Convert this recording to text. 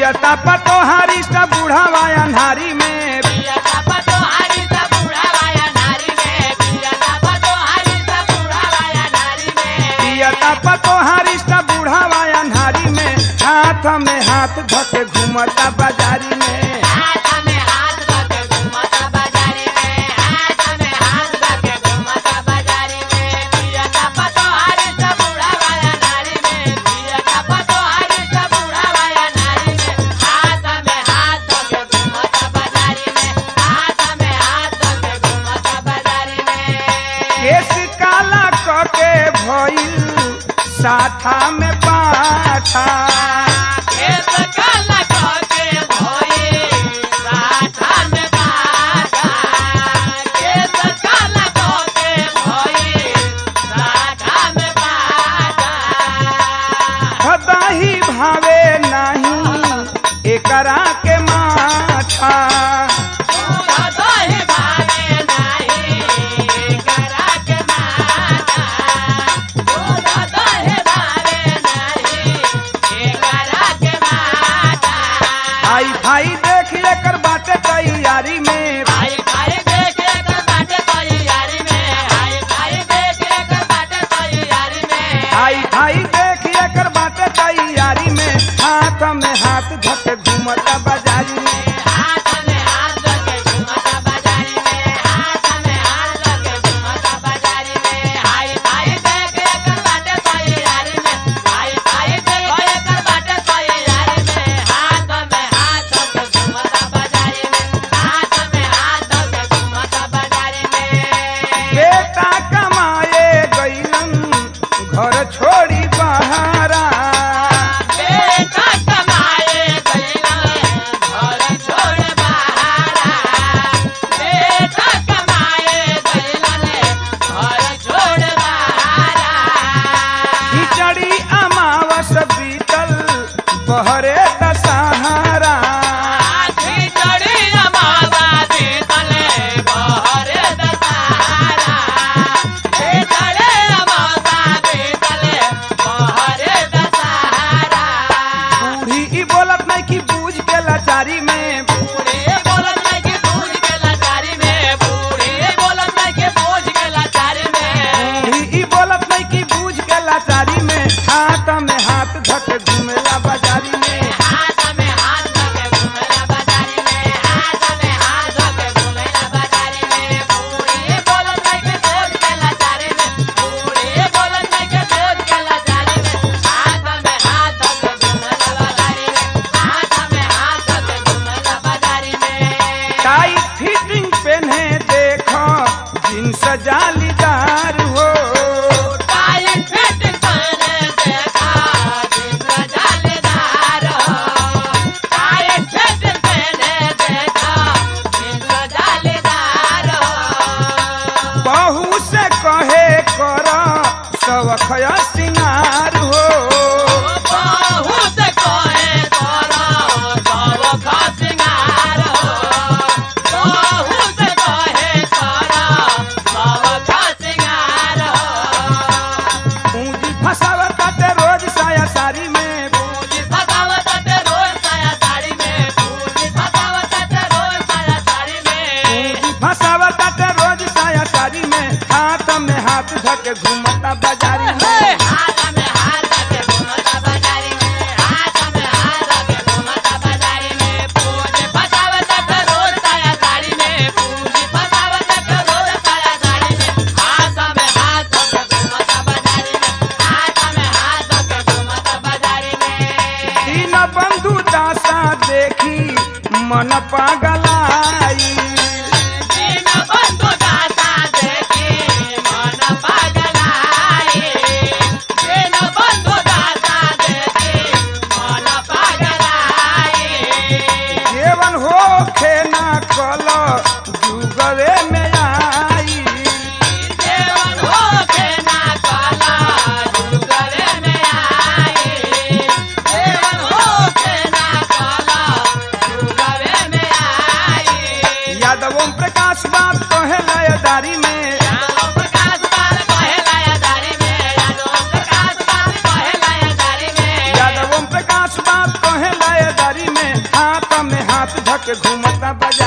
पियता पतोहारी सा बूढ़ावा अन्हारी में पियता पतोहारी सा बूढ़ावा अन्हारी में पियता पतोहारी सा बूढ़ावा अन्हारी में पियता पतोहारी सा बूढ़ावा अन्हारी में हाथ में हाथ धके घूमता बाजारी में हाथ में हाथ धके घूमता बाजारी में हाथ में हाथ धके घूमता बाजारी में पियता पतोहारी सा बूढ़ावा अन्हारी में पियता पतोहारी सा बूढ़ावा अन्हारी में हाथ में हाथ धके घूमता बाजारी में हाथ में हाथ धके घूमता बाजारी में केस काला कके भइल साथा में पाठा केस काला कके भइल साथा में पाठा केस काला कके भइल साथा में पाठा हदाही भावे नहीं एकरा के माथा दूध दही भावे नाही करा के माता दूध दही भावे नाही करा के माता आई भाई देख एकर बाटे तैयारी में भाई भाई देखे कर बाटे तैयारी में भाई भाई देखे कर बाटे तैयारी में आई भाई देख एकर बाटे तैयारी में हाथ में हाथ धके घूमता बाजारी में हाथ में हाथ धके घूमता बाजारी में हाथ में हाथ धके घूमता बाजारी में हाय भाई देखे कर बाटे तैयारी में हाय भाई देखे कर बाटे तैयारी में हाथ में हाथ धके घूमता बाजारी में हाथ में हाथ धके घूमता बाजारी में बेटा कमाए गइलन घर छोड़ी बहारा बेटा कमाए गइला घर छोड़ बहारा बेटा कमाए गइला घर छोड़ बहारा खिचड़ी अमावस बीतल बहरे दशहरा खिचड़ी अमावा बीतले बहरे दशहरा खिचड़ी अमावा बीतले बहरे दशहरा बूढ़ी ई बोलत नहीं कि बूझ के लाचारी में बूढ़ी बोलत नहीं कि बूझ के लाचारी में बूढ़ी बोलत नहीं कि बूझ के लाचारी में बूढ़ी ई बोलत नहीं कि बूझ के लाचारी में हाथ में हाथ धके घूमेला बाजारी में हाथ में हाथ धके घूमेला बाजारी में हाथ में हाथ धके घूमेला बाजारी में बूढ़ी बोलत नहीं कि बूझ के लाचारी में बूढ़ी बोलत नहीं कि बूझ के लाचारी में हाथ में हाथ धके घूमेला बाजारी में हाथ में हाथ धके घूमेला बाजारी में टाइट फिटिंग पहने देखो जींस जालीदार हो टाइट फिट पहने देखा जिंदा जालीदार हो टाइट फिट पहने देखा जिंदा जालीदार हो बहू से कहे कर सवख सिंगार हो बहुत कोए करो सब खा सिंगार हो बहुत कोए करो सब खा सिंगार हो पूंजी फसावताते रोज साया सारी में पूजी फसावत ते रोज साया साड़ी में पूजी फसावत ते रोज साया साड़ी में पूंजी फसावताते रोज साया सारी में हाथ में हाथ धके घूमता बाजारी में हाथ में हाथ धके घूमता बाजारी में हाथ में हाथ धके घूमता बाजारी में पूजी फसावत ते रोज साया साड़ी में पूजी फसावत ते रोज साया साड़ी में हाथ में हाथ धके घूमता बाजारी में हाथ में हाथ धके घूमता बाजारी में तीन बंधु दासा देखी मन पागलाई दीन बंधु दासा देखी मन पागलाई दीन बंधु दासा देखी मन पागलाई जीवन हो खेना कल जुगवे में आई देवन होके ना काला जुगरे में आई देवन होके ना काला जुगरे में आई धके घूमता बाजार